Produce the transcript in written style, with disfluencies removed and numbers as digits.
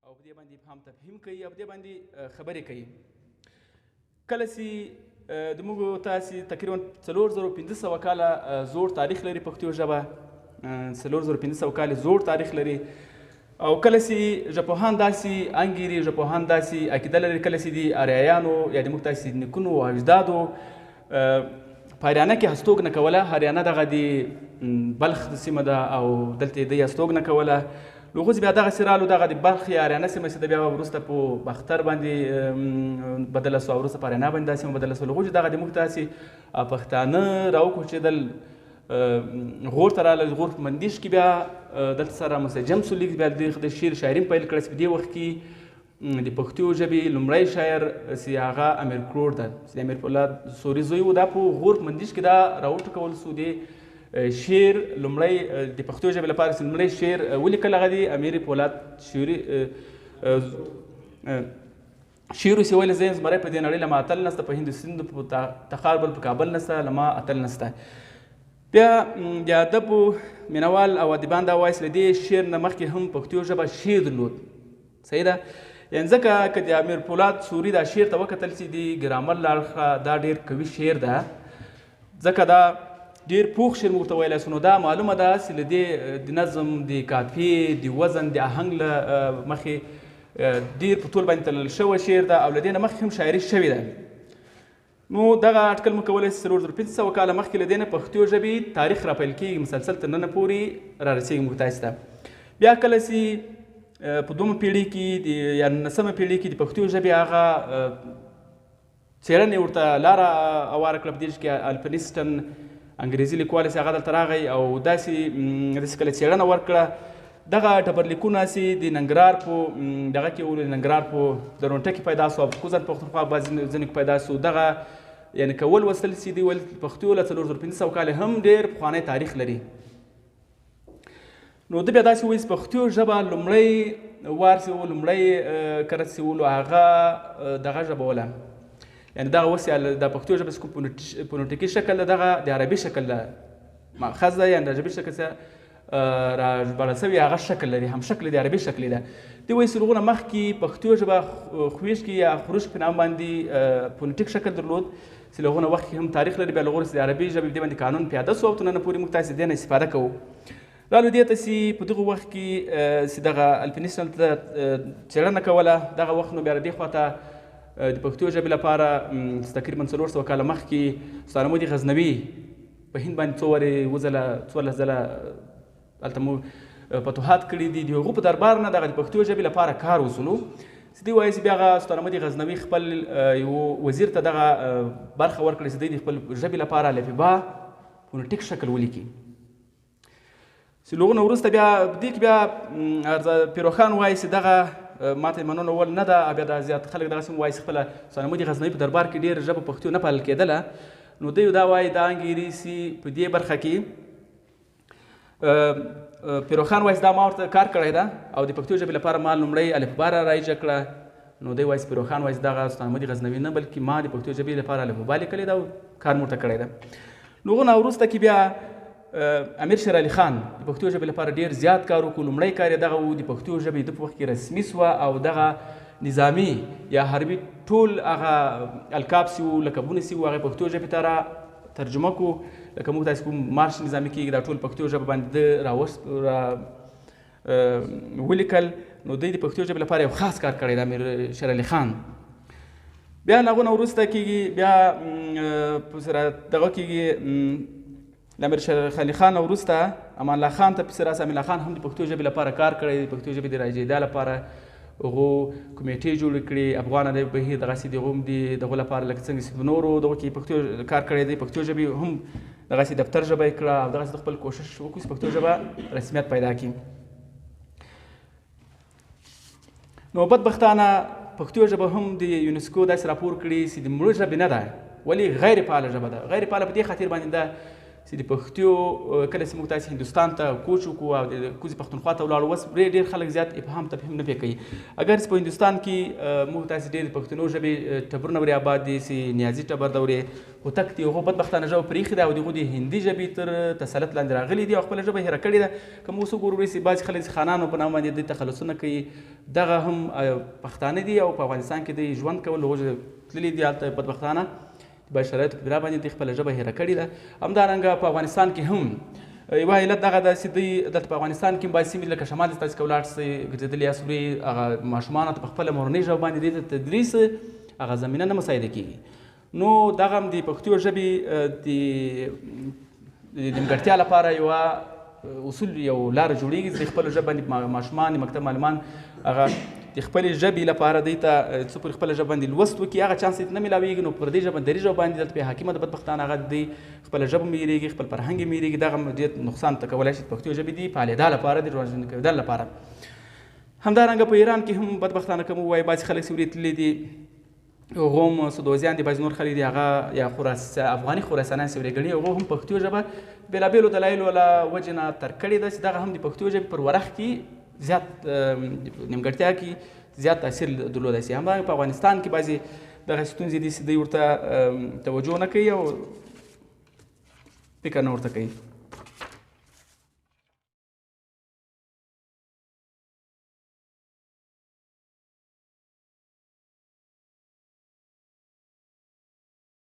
او په دې باندې افهام تفهیم کوي او په دې باندې خبرې کوي. کله چې زموږ تاسې تقریبا 4500 کاله زوړ تاریخ لري پښتو ژبه، 4500 کاله زوړ تاریخ لري. او کله چې ژبپوهان داسې انګیري، ژبپوهان داسې عقیده لري، کله چې د آریایانو یا د موږ تاسې نیکونو او اجدادو په هریانه کې هستوګنه کوله. هریانه دغه د بلخ سیمه ده او دلته دوی هستوګنه کوله. نو اوس بیا دغسې رالو، دغه د بلخ یا هریانه سیمه چې ده بیا وروسته په باختر باندې بدله سوه او وروسته په هریانه باندې دا سیمه بدله سوه. هغوی چې دغه د موږ تاسې پښتانه راوکوچېدل، غور ته راغلل. غور په مندیش کې بیا دلته سره منسجم سو لیک بیا د شعر شاعري پیل کړه چې په دې وخت کې د پښتو ژبې لومړی شاعر چې هغه امیر کروړ ده، چې د امیر پولاد سوري زوی و. دا په غور په مندیش کې دا راوټوکول سو. د شعر لومړی د پښتو ژبې لپاره چې لومړی شعر ولیکل هغه د امیر پولاد شعري شعر چې ویل زه زمری په دې نړۍ له ما اتل نسته، په هند سیند په تخار بل په کابل نسته له ما اتل نسته. بیا د ادب مینوال او ادیبان دا وایي چې له دې شعر نه مخکې هم پښتو ژبه شعر درلود. صحیح ده؟ یعنې ځکه که د امیر پولاد سوري دا شعر ته وکتل چې د ګرامر له اړخه دا ډېر قوي شعر ده، ځکه دا ډېر پوخ شعر موږ ورته ویلی سو. نو دا معلومه ده چې له دې د نظم، د قافیې، د وزن، د آهنګ له مخې ډېر په طول باندې تلل شوی شعر ده او له دې نه مخکې هم شاعري شوې ده. نو دغه اټکل موږ کولی چې 4500 کاله مخکې له دې نه پښتو ژبې تاریخ راپیل کېږي، مسلسل تر ننه پورې رارسېږي موږ تاسې ته. بیا کله چې په دومه پیړۍ کې یا 19مه پیړۍ کې د پښتو ژبې هغه څېړنې ورته لاره هواره کړه. په دې کې الفنسټن انګریزي لیکوال چې هغه دلته راغی او داسې کله څېړنه ورکړه. دغه ډبرلیکونه چې د ننګرهار په دغه کې د ننګرهار په درونټه کې پیدا سو او په کوزن پښتونخوا بعضې ځینو کې پیدا سو. دغه یعنې کول وسل چې دوی ویل پښتو له 4500 کاله هم ډېر پخوانی تاریخ لري. نو ده بیا داسې وایي چې پښتو ژبه لومړی وار چې و، لومړی کرت چې ولو هغه دغه ژبه وله، یعنې دغه اوس د پښتو ژبه چې کوم فونټیکي شکل ده دغه د عربي شکل ده ماخذ ده، یعنې د عربي شکل څخه راژباړل سوي هغه شکل لري، هم شکل د عربي شکل ده. دوی وایي چې لرغونه مخکې پښتو ژبه خویشکي یا خروشک په نام باندې فونټیک شکل درلود چې لرغونه وخت کې هم تاریخ لري. بیا لرغونه چې د عربي ژبې په دې باندې قانون پیاده سو او تر ننه پورې موږ تاسې دې نه استفاده کوو. رالو دې ته چې په دغه وخت کې چې دغه الفنسټن ته څېړنه کوله، دغه وخت نو بیا د دې خواته د پښتو ژبې لپاره تقریبا 400 کاله مخکې سلطان محمود غزنوي په هند باندې 14 ځله هلته مو فتوحات کړي دي. د هغو په دربار نه دغه د پښتو ژبې لپاره کار وسولو. چې دوی وایي چې بیا هغه سلطان محمود غزنوي خپل یو وزیر ته دغه برخه ورکړه چې دوی د خپل ژبې لپاره الفبا فونټیک شکل ولیکي. چې لغونه وروسته بیا دې کې بیا پیروخان وایي چې دغه ماته منونه ول نه ده. بیا دا زیات خلک دغسې وایي چې خپله سلطان محمود غزنوي په دربار کې ډېره ژبه پښتو نه پالل کېدله. نو دوی دا وایي دا انګیري چې په دې برخه کې پیروخان وایي دا ما ورته کار کړی ده او د پښتو ژبې لپاره ما لومړی الفبا رایجه کړه. نو دوی وایي پیروخان وایي دغه سلطان محمود غزنوي نه بلکې ما د پښتو ژبې لپاره الفبا لیکلې ده او کار مو ورته کړی ده. نو هغونه وروسته کې بیا امیر شیر علي خان د پښتو ژبې لپاره ډېر زیات کار وکړو. لومړی کار یې دغه و د پښتو ژبې د په وخت کې رسمي سوه او دغه نظامي یا حربي ټول هغه القاب چې وو لقبونه چې وو هغه پښتو ژبې ته را ترجمه کړو. لکه موږ تاسې کوم مارش نظامي کېږي دا ټول پښتو ژبه باندې ده ولیکل. نو دوی د پښتو ژبې لپاره یو خاص کار کړی د امیر شیر علي خان. بیا له هغونه وروسته کېږي بیا دغه کېږي د امیر شیر علي خان وروسته امان الله خان ته پسې راسي. امان الله خان هم د پښتو ژبې لپاره کار کړی، د پښتو ژبې د رایجېدا لپاره هغو کمیټې جوړې کړي، افغان ادبي بهیر دغسې دغه هم دغو لپاره لکه څنګه چې نورو دغو کې پښتو کار کړی دی. پښتو ژبې هم دغسې دفتر ژبه یې کړه او دغسې د خپل کوشش وکړو چې پښتو ژبه رسمیت پیدا کړي. نو بدبختانه پښتو ژبه هم د یونسکو داسې راپور کړي چې د مړو ژبې نه ده، ولې غیر فعاله ژبه ده. غیر فعاله په دې خاطر باندې ده چې د پښتو کله چې موږ تاسې هندوستان ته کوچ وکړو او د کوزې پښتونخوا ته ولاړو اوس ډېر خلک زیات ابهام تفهیم نه پرې کوي. اگر چې په هندوستان کې موږ تاسې ډېر د پښتنو ژبې ټبرونه ورې آباد دي چې نیازي ټبر ده ورې هوتک دي هغو بدبختانه ژبه پرېښې ده او د هغو د هندي ژبې تر تسلط لاندې راغلي دي او خپله ژبه هېره کړې ده. که موږ اوس وګورو چې بعضې خلک چې خانانو په نامه باندې دوی تخلصونه کوي دغه هم پښتانه دي او په افغانستان کې دوی ژوند کول هغوی تللي دي هلته بدبختانه په شرایطو په بنا باندې دوی خپله ژبه هېره کړې ده. همدارنګه په افغانستان کې هم یوه علت دغه ده چې دوی دلته په افغانستان کې بعضې سیمې لکه شمال ته تاسې که ولاړ شئ ګرځېدلي یاست وروی هغه ماشومانو ته په خپله مورنۍ ژبه باندې دوی ته تدریس هغه زمینه نه مساعده کېږي. نو دغه هم د پښتو ژبې د نیمګړتیا لپاره یوه اصول یو لاره جوړېږي چې د خپلو ژبه باندې ماشومان د مکتب معلمان هغه د خپلې ژبې لپاره دوی ته څه پورې خپله ژبه باندې لوست وکړي هغه چانس یې نه میلاویږي. نو پر دې ژبه دري ژبه باندې دلته پې حاکمه ده بدبختانه هغه دوی خپله ژبه هم هېرېږي خپل فرهنګ یې هم هېرېږي. دغه هم ډېر نقصان ته کولی شي د پښتو ژبې د فعالېدا لپاره د ژوندي کېدل لپاره. همدارنګه په ایران کې هم بدبختانه که مو ووایي بعضې خلک چې ورې تللي دي هغو هم سودوزیان دي بعضې نور خلک دي هغه یا افغاني خراسانیان چې ورې ګڼي هغو هم پښتو ژبه بېلابېلو دلایلو له وجې نه ترک کړې ده چې دغه هم د پښتو ژبې پر ورښت کې زیات نیمګړتیا کې زیات تاثیر درلودی شي. همدارنګه په افغانستان کې بعضې دغه ستونزې دي چې دوی ورته توجه نه کوي او فکر نه ورته کوي.